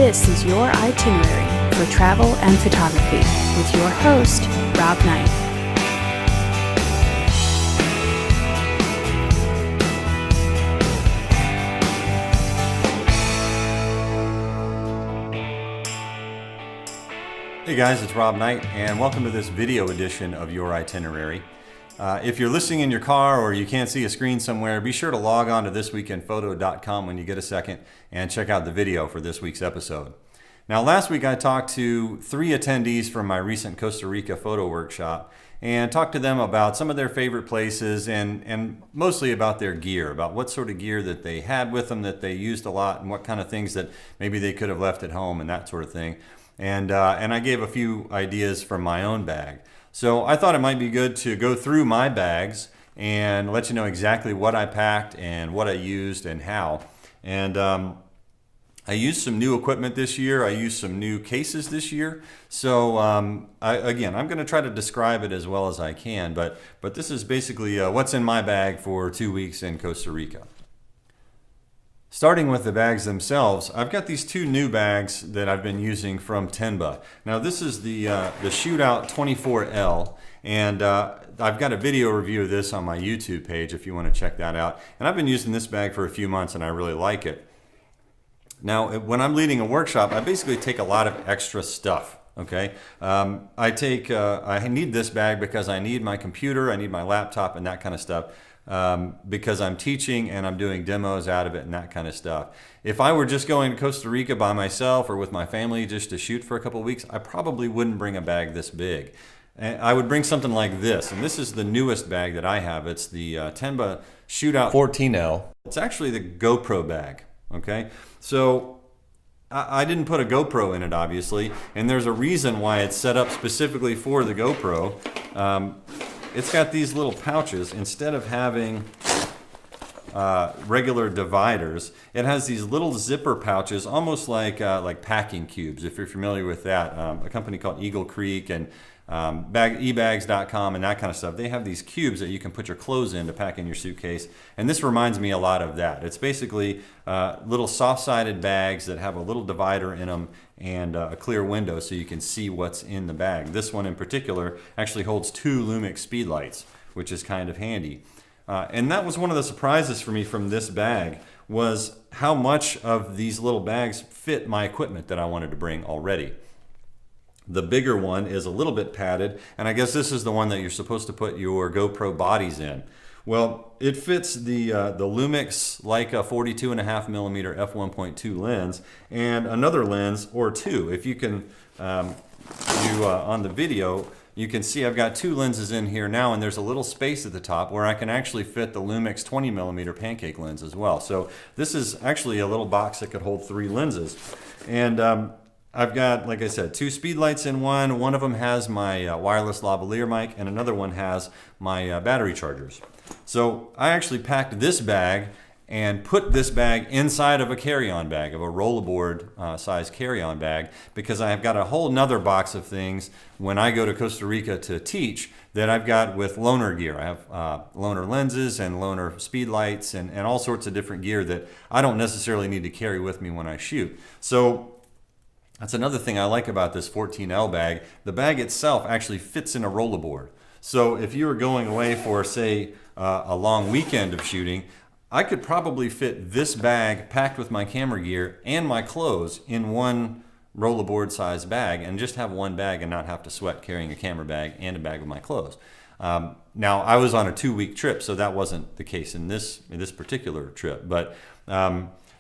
This is Your Itinerary for Travel and Photography with your host, Rob Knight. Hey guys, it's Rob Knight, and welcome to this video edition of Your Itinerary. If you're listening in your car or you can't see a screen somewhere, be sure to log on to thisweekendphoto.com when you get a second and check out the video for this week's episode. Now, last week I talked to 3 attendees from my recent Costa Rica photo workshop and talked to them about some of their favorite places and mostly about their gear, about what sort of gear that they had with them that they used a lot and what kind of things that maybe they could have left at home and that sort of thing. And I gave a few ideas from my own bag. So I thought it might be good to go through my bags and let you know exactly what I packed and what I used and how. And I used some new equipment this year. I used some new cases this year. So I'm going to try to describe it as well as I can. But this is basically what's in my bag for 2 weeks in Costa Rica. Starting with the bags themselves, I've got these 2 new bags that I've been using from Tenba. Now this is the Shootout 24L, and I've got a video review of this on my YouTube page if you want to check that out. And I've been using this bag for a few months and I really like it. Now when I'm leading a workshop, I basically take a lot of extra stuff. Okay, I need this bag because I need my computer, I need my laptop and that kind of stuff. Because I'm teaching and I'm doing demos out of it and that kind of stuff. If I were just going to Costa Rica by myself or with my family just to shoot for a couple of weeks, I probably wouldn't bring a bag this big. And I would bring something like this, and this is the newest bag that I have. It's the Tenba Shootout 14L. It's actually the GoPro bag, okay? So I didn't put a GoPro in it, obviously, and there's a reason why it's set up specifically for the GoPro. It's got these little pouches. Instead of having regular dividers, it has these little zipper pouches, almost like packing cubes, if you're familiar with that. A company called Eagle Creek and ebags.com and that kind of stuff. They have these cubes that you can put your clothes in to pack in your suitcase. And this reminds me a lot of that. It's basically little soft-sided bags that have a little divider in them and a clear window so you can see what's in the bag. This one in particular actually holds 2 Lumix speedlights, which is kind of handy. And that was one of the surprises for me from this bag, was how much of these little bags fit my equipment that I wanted to bring already. The bigger one is a little bit padded, and I guess this is the one that you're supposed to put your GoPro bodies in. Well, it fits the Lumix Leica 42.5mm f1.2 lens and another lens or 2. If you can, on the video, you can see I've got 2 lenses in here now, and there's a little space at the top where I can actually fit the Lumix 20mm pancake lens as well. So this is actually a little box that could hold 3 lenses. And I've got, like I said, 2 speedlights in one. One of them has my wireless lavalier mic, and another one has my battery chargers. So I actually packed this bag and put this bag inside of a carry-on bag, of a rollerboard size carry-on bag, because I've got a whole nother box of things when I go to Costa Rica to teach that I've got with loaner gear. I have loaner lenses and loaner speedlights and all sorts of different gear that I don't necessarily need to carry with me when I shoot. So that's another thing I like about this 14L bag. The bag itself actually fits in a rollerboard. So if you were going away for, say, a long weekend of shooting, I could probably fit this bag packed with my camera gear and my clothes in one rollerboard size bag and just have one bag and not have to sweat carrying a camera bag and a bag of my clothes. Now, I was on a 2-week trip, so that wasn't the case in this particular trip. But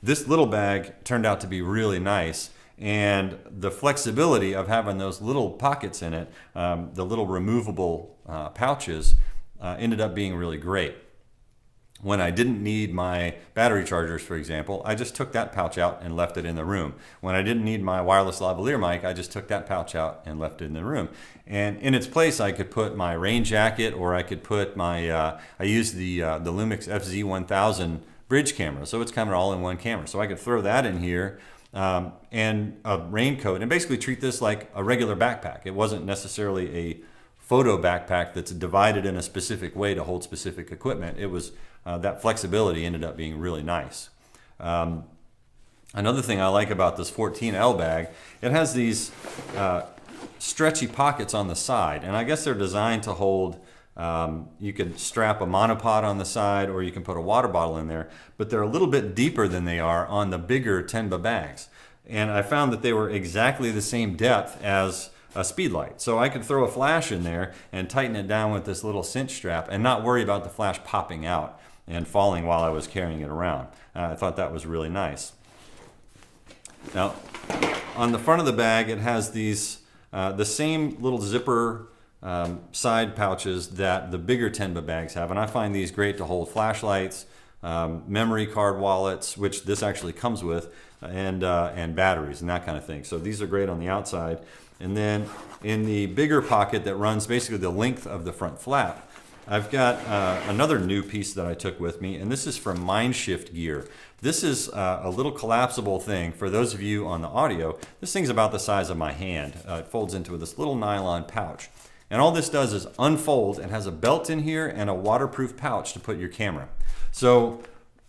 this little bag turned out to be really nice. And the flexibility of having those little pockets in it, the little removable pouches, ended up being really great. When I didn't need my battery chargers, for example, I just took that pouch out and left it in the room. When I didn't need my wireless lavalier mic, I just took that pouch out and left it in the room. And in its place, I could put my rain jacket, or I could put my, I used the Lumix FZ1000 bridge camera, so it's kind of all in one camera. So I could throw that in here. And a raincoat, and basically treat this like a regular backpack. It wasn't necessarily a photo backpack that's divided in a specific way to hold specific equipment. It was that flexibility ended up being really nice. Another thing I like about this 14L bag, it has these stretchy pockets on the side, and I guess they're designed to hold, you could strap a monopod on the side, or you can put a water bottle in there, but they're a little bit deeper than they are on the bigger Tenba bags. And I found that they were exactly the same depth as a speed light. So I could throw a flash in there and tighten it down with this little cinch strap and not worry about the flash popping out and falling while I was carrying it around. I thought that was really nice. Now, on the front of the bag, it has these, the same little zipper side pouches that the bigger Tenba bags have. And I find these great to hold flashlights, memory card wallets, which this actually comes with, and batteries and that kind of thing. So these are great on the outside. And then in the bigger pocket that runs basically the length of the front flap, I've got another new piece that I took with me, and this is from Mindshift Gear. This is a little collapsible thing. For those of you on the audio, this thing's about the size of my hand. It folds into this little nylon pouch. And all this does is unfold and has a belt in here and a waterproof pouch to put your camera. So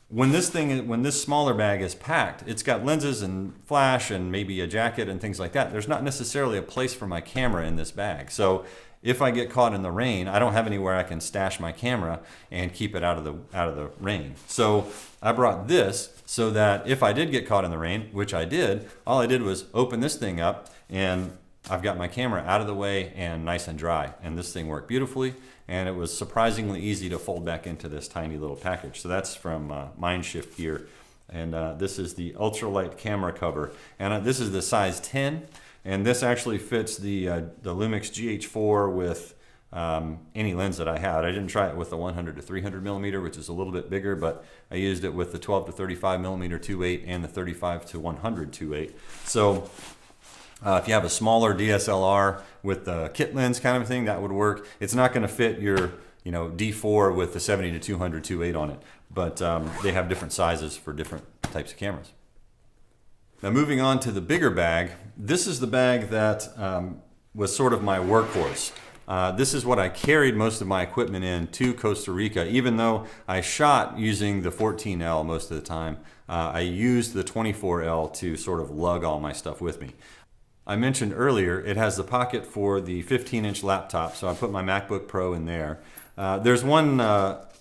when this smaller bag is packed, it's got lenses and flash and maybe a jacket and things like that. There's not necessarily a place for my camera in this bag. So if I get caught in the rain, I don't have anywhere I can stash my camera and keep it out of the rain. So I brought this so that if I did get caught in the rain, which I did, all I did was open this thing up and I've got my camera out of the way and nice and dry. And this thing worked beautifully, and it was surprisingly easy to fold back into this tiny little package. So that's from Mindshift Gear. And this is the ultralight camera cover. And this is the size 10. And this actually fits the Lumix GH4 with any lens that I had. I didn't try it with the 100 to 300 millimeter, which is a little bit bigger, but I used it with the 12 to 35 millimeter 2.8 and the 35 to 100 2.8. So if you have a smaller DSLR with the kit lens kind of thing, that would work. It's not going to fit your D4 with the 70 to 200 2.8 on it, but they have different sizes for different types of cameras. Now moving on to the bigger bag, this is the bag that was sort of my workhorse. This is what I carried most of my equipment in to Costa Rica. Even though I shot using the 14L most of the time, I used the 24L to sort of lug all my stuff with me. I mentioned earlier, it has the pocket for the 15-inch laptop, so I put my MacBook Pro in there. There's one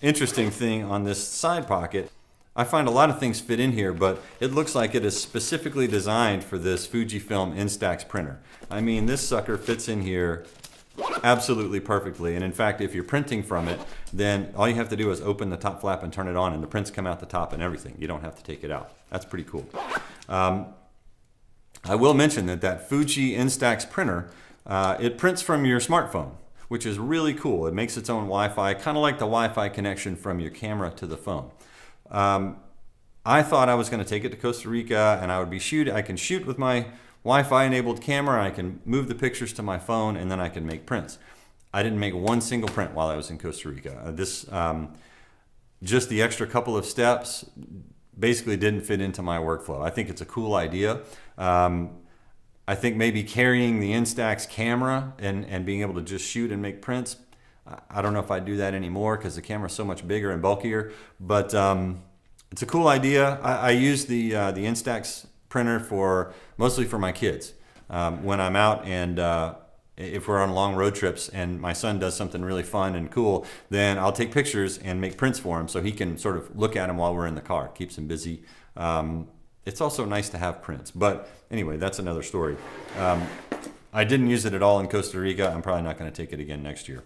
interesting thing on this side pocket. I find a lot of things fit in here, but it looks like it is specifically designed for this Fujifilm Instax printer. I mean, this sucker fits in here absolutely perfectly. And in fact, if you're printing from it, then all you have to do is open the top flap and turn it on, and the prints come out the top and everything. You don't have to take it out. That's pretty cool. I will mention that Fuji Instax printer, it prints from your smartphone, which is really cool. It makes its own Wi-Fi, kind of like the Wi-Fi connection from your camera to the phone. I thought I was going to take it to Costa Rica and I can shoot with my Wi-Fi enabled camera, I can move the pictures to my phone, and then I can make prints. I didn't make one single print while I was in Costa Rica. Just the extra couple of steps basically didn't fit into my workflow. I think it's a cool idea. I think maybe carrying the Instax camera and being able to just shoot and make prints, I don't know if I'd do that anymore because the camera's so much bigger and bulkier, but it's a cool idea. I use the Instax printer mostly for my kids. When I'm out and if we're on long road trips and my son does something really fun and cool, then I'll take pictures and make prints for him so he can sort of look at them while we're in the car. It keeps him busy. It's also nice to have prints. But anyway, that's another story. I didn't use it at all in Costa Rica. I'm probably not going to take it again next year.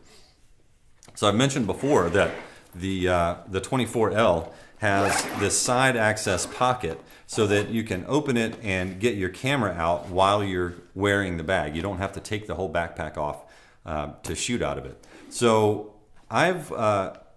So I've mentioned before that the 24L has this side access pocket so that you can open it and get your camera out while you're wearing the bag. You don't have to take the whole backpack off to shoot out of it. So I've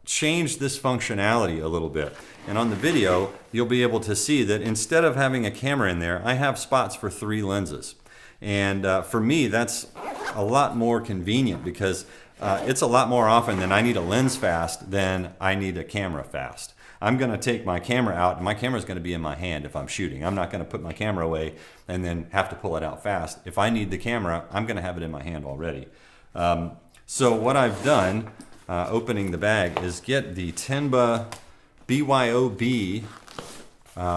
changed this functionality a little bit. And on the video, you'll be able to see that instead of having a camera in there, I have spots for 3 lenses. And for me, that's a lot more convenient because it's a lot more often than I need a lens fast than I need a camera fast. I'm going to take my camera out, and my camera is going to be in my hand if I'm shooting. I'm not going to put my camera away and then have to pull it out fast. If I need the camera, I'm going to have it in my hand already. So what I've done, opening the bag, is get the Tenba BYOB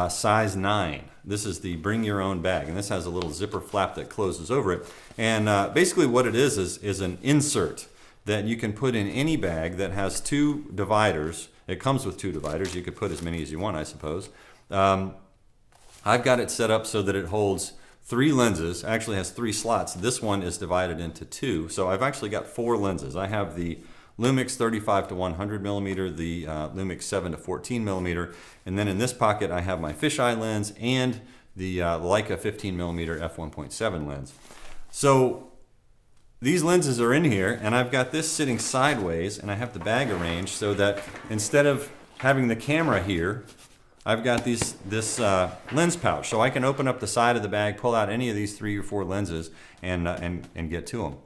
size 9. This is the bring your own bag, and this has a little zipper flap that closes over it. And basically what it is an insert that you can put in any bag that has two dividers. It comes with two dividers. You could put as many as you want, I suppose. I've got it set up so that it holds 3 lenses. Actually has 3 slots. This one is divided into 2. So I've actually got 4 lenses. I have the Lumix 35 to 100 millimeter, the Lumix 7 to 14 millimeter, and then in this pocket I have my fisheye lens and the Leica 15 millimeter f1.7 lens. So these lenses are in here, and I've got this sitting sideways, and I have the bag arranged so that instead of having the camera here, I've got this lens pouch, so I can open up the side of the bag, pull out any of these 3 or 4 lenses, and get to them.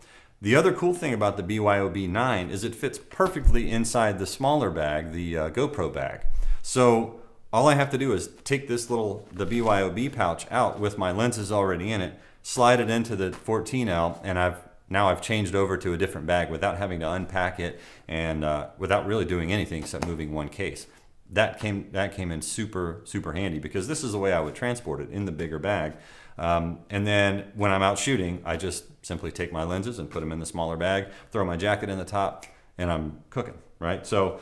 The other cool thing about the BYOB 9 is it fits perfectly inside the smaller bag, the GoPro bag. So all I have to do is take the BYOB pouch out with my lenses already in it, slide it into the 14L, and now I've changed over to a different bag without having to unpack it and without really doing anything except moving one case. That came in super handy, because this is the way I would transport it, in the bigger bag. And then when I'm out shooting, I just simply take my lenses and put them in the smaller bag, throw my jacket in the top, and I'm cooking, right? So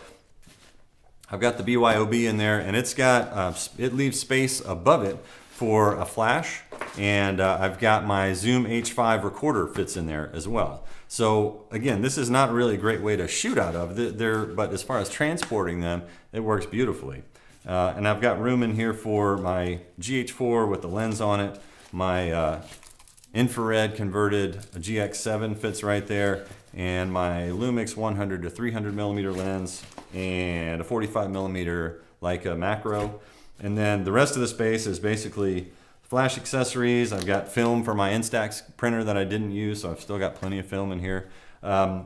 I've got the BYOB in there, and it's got, it leaves space above it for a flash, and I've got my Zoom H5 recorder fits in there as well. So again, this is not really a great way to shoot out of, but as far as transporting them, it works beautifully. And I've got room in here for my GH4 with the lens on it. My infrared converted GX7 fits right there, and my Lumix 100 to 300 millimeter lens, and a 45 millimeter Leica macro. And then the rest of the space is basically flash accessories. I've got film for my Instax printer that I didn't use, so I've still got plenty of film in here. And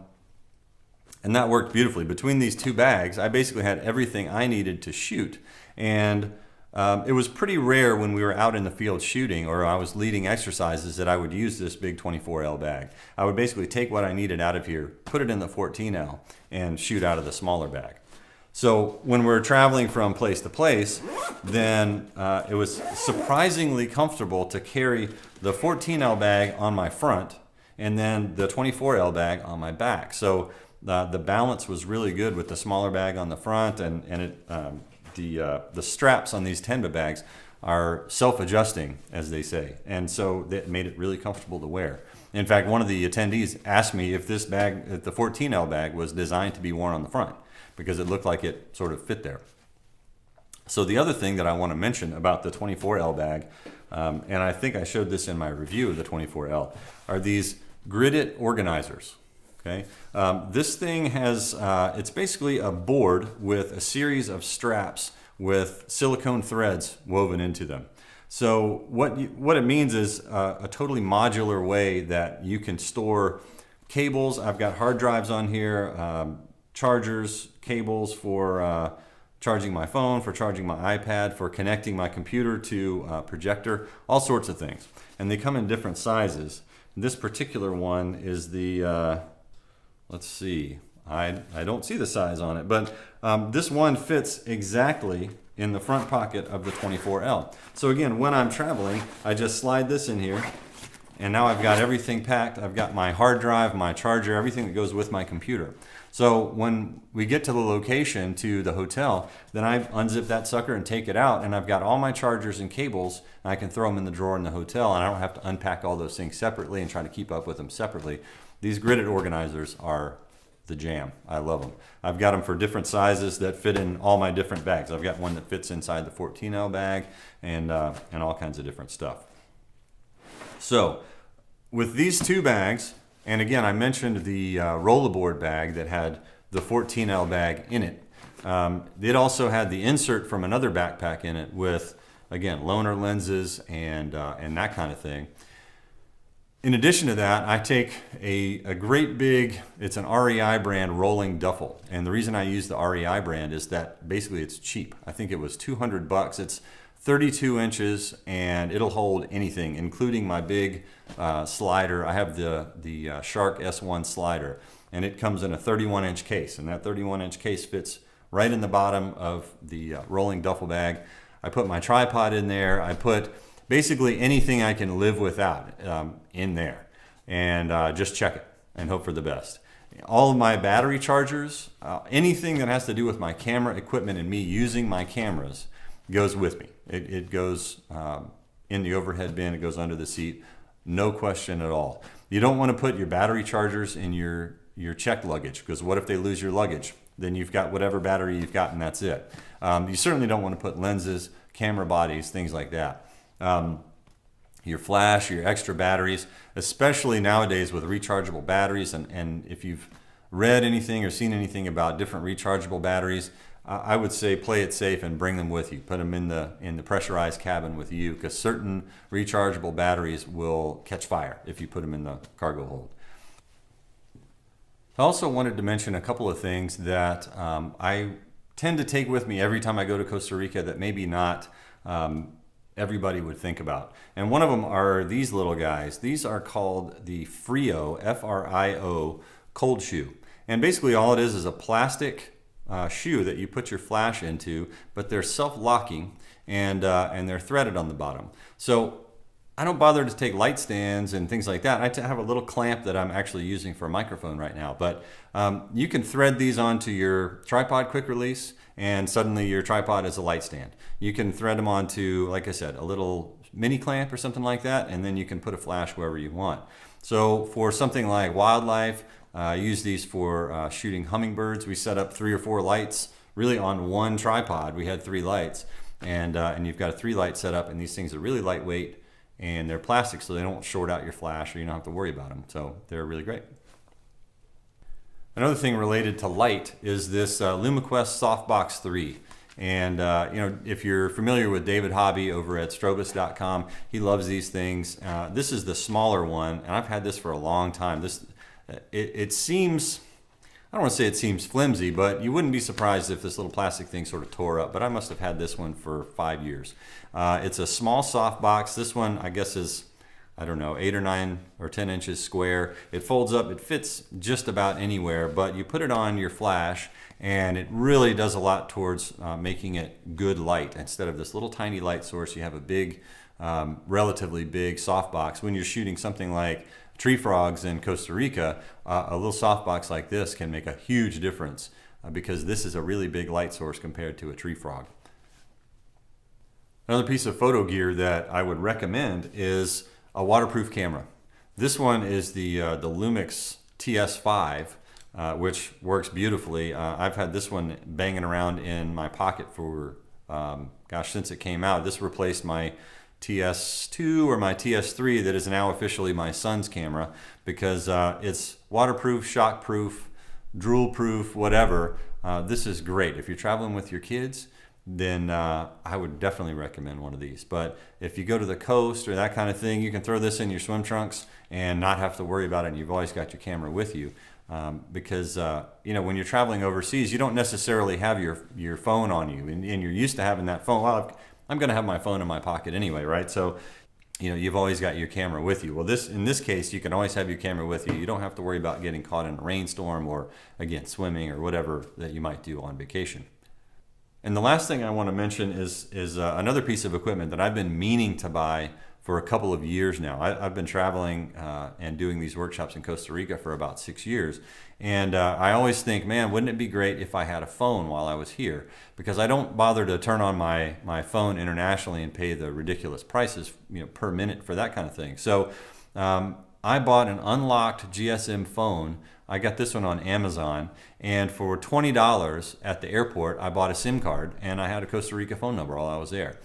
that worked beautifully. Between these 2 bags, I basically had everything I needed to shoot. And it was pretty rare when we were out in the field shooting, or I was leading exercises, that I would use this big 24L bag. I would basically take what I needed out of here, put it in the 14L, and shoot out of the smaller bag. So when we're traveling from place to place, then it was surprisingly comfortable to carry the 14L bag on my front and then the 24L bag on my back. So the balance was really good with the smaller bag on the front, and the straps on these Tenba bags are self-adjusting, as they say, and so that made it really comfortable to wear. In fact, one of the attendees asked me if this bag, if the 14L bag, was designed to be worn on the front, because it looked like it sort of fit there. So the other thing that I want to mention about the 24L bag, and I think I showed this in my review of the 24L, are these gridded organizers. Okay, this thing has, it's basically a board with a series of straps with silicone threads woven into them. So what it means is a totally modular way that you can store cables. I've got hard drives on here, chargers, cables for charging my phone, for charging my iPad, for connecting my computer to a projector, all sorts of things. And they come in different sizes. This particular one is the, let's see, I don't see the size on it, but this one fits exactly in the front pocket of the 24L. So again, when I'm traveling, I just slide this in here, and now I've got everything packed. I've got my hard drive, my charger, everything that goes with my computer. So when we get to the location, to the hotel, then I unzip that sucker and take it out, and I've got all my chargers and cables, and I can throw them in the drawer in the hotel, and I don't have to unpack all those things separately and try to keep up with them separately. These gridded organizers are the jam. I love them. I've got them for different sizes that fit in all my different bags. I've got one that fits inside the 14L bag, and all kinds of different stuff. So with these 2 bags, and again, I mentioned the rollerboard bag that had the 14L bag in it. It also had the insert from another backpack in it with, again, loaner lenses and that kind of thing. In addition to that, I take a great big, it's an REI brand rolling duffel. And the reason I use the REI brand is that basically it's cheap. I think it was $200. It's 32 inches, and it'll hold anything, including my big slider. I have the Shark S1 slider, and it comes in a 31-inch case, and that 31-inch case fits right in the bottom of the rolling duffel bag. I put my tripod in there. I put basically anything I can live without in there, and just check it and hope for the best. All of my battery chargers, anything that has to do with my camera equipment and me using my cameras goes with me. It goes in the overhead bin, it goes under the seat, no question at all. You don't want to put your battery chargers in your checked luggage, because what if they lose your luggage? Then you've got whatever battery you've got and that's it. You certainly don't want to put lenses, camera bodies, things like that. Your flash, your extra batteries, especially nowadays with rechargeable batteries. And if you've read anything or seen anything about different rechargeable batteries, I would say play it safe and bring them with you. Put them in the pressurized cabin with you, because certain rechargeable batteries will catch fire if you put them in the cargo hold. I also wanted to mention a couple of things that I tend to take with me every time I go to Costa Rica that maybe not everybody would think about. And one of them are these little guys. These are called the Frio, F-R-I-O, cold shoe. And basically all it is a plastic shoe that you put your flash into, but they're self-locking and they're threaded on the bottom. So I don't bother to take light stands and things like that. I have a little clamp that I'm actually using for a microphone right now. But you can thread these onto your tripod quick release, and suddenly your tripod is a light stand. You can thread them onto, like I said, a little mini clamp or something like that, and then you can put a flash wherever you want. So for something like wildlife, I use these for shooting hummingbirds. We set up 3 or 4 lights really on one tripod. We had 3 lights, and you've got a 3-light setup, and these things are really lightweight, and they're plastic, so they don't short out your flash, or you don't have to worry about them. So they're really great. Another thing related to light is this LumaQuest Softbox 3. And if you're familiar with David Hobby over at Strobus.com, he loves these things. This is the smaller one, and I've had this for a long time. It seems, I don't want to say it seems flimsy, but you wouldn't be surprised if this little plastic thing sort of tore up. But I must have had this one for 5 years. It's a small softbox. This one, I guess, is, I don't know, 8 or 9 or 10 inches square. It folds up, it fits just about anywhere, but you put it on your flash and it really does a lot towards making it good light. Instead of this little tiny light source, you have a big, relatively big softbox. When you're shooting something like tree frogs in Costa Rica, a little softbox like this can make a huge difference because this is a really big light source compared to a tree frog. Another piece of photo gear that I would recommend is a waterproof camera. This one is the Lumix TS5, which works beautifully. I've had this one banging around in my pocket for, since it came out. This replaced my TS2 or my TS3 that is now officially my son's camera, because it's waterproof, shockproof, drool-proof, whatever. This is great. If you're traveling with your kids, then I would definitely recommend one of these. But if you go to the coast or that kind of thing, you can throw this in your swim trunks and not have to worry about it, and you've always got your camera with you. Because when you're traveling overseas, you don't necessarily have your phone on you, and you're used to having that phone. Well, I'm going to have my phone in my pocket anyway, right? So you've always got your camera with you. Well, in this case, you can always have your camera with you. You don't have to worry about getting caught in a rainstorm or, again, swimming or whatever that you might do on vacation. And the last thing I want to mention is another piece of equipment that I've been meaning to buy for a couple of years now. I've been traveling and doing these workshops in Costa Rica for about 6 years. And I always think, man, wouldn't it be great if I had a phone while I was here? Because I don't bother to turn on my phone internationally and pay the ridiculous prices per minute for that kind of thing. So I bought an unlocked GSM phone. I got this one on Amazon, and for $20 at the airport, I bought a SIM card, and I had a Costa Rica phone number while I was there.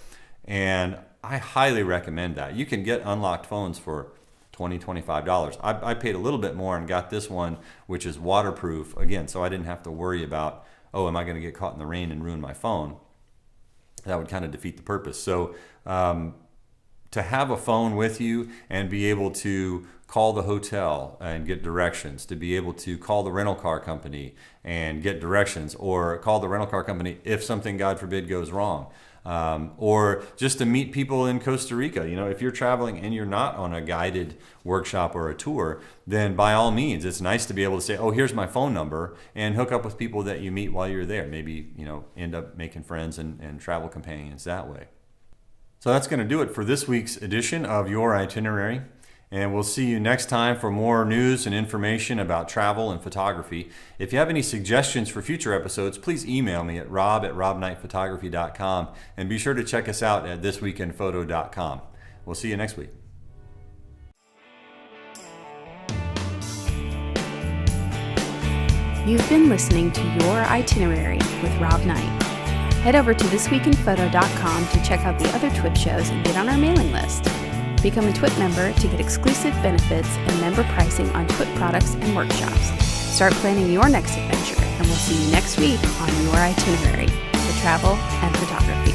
And I highly recommend that. You can get unlocked phones for $20, $25. I paid a little bit more and got this one, which is waterproof, again, so I didn't have to worry about, oh, am I going to get caught in the rain and ruin my phone? That would kind of defeat the purpose. So to have a phone with you and be able to call the hotel and get directions, to be able to call the rental car company and get directions, or call the rental car company if something, God forbid, goes wrong. or just to meet people in Costa Rica. If you're traveling and you're not on a guided workshop or a tour, then by all means, it's nice to be able to say, oh, here's my phone number, and hook up with people that you meet while you're there. Maybe, end up making friends and travel companions that way. So that's going to do it for this week's edition of Your Itinerary. And we'll see you next time for more news and information about travel and photography. If you have any suggestions for future episodes, please email me at rob@robknightphotography.com, and be sure to check us out at thisweekendphoto.com. We'll see you next week. You've been listening to Your Itinerary with Rob Knight. Head over to thisweekendphoto.com to check out the other TWIP shows and get on our mailing list. Become a TWIP member to get exclusive benefits and member pricing on TWIP products and workshops. Start planning your next adventure, and we'll see you next week on Your Itinerary for travel and photography.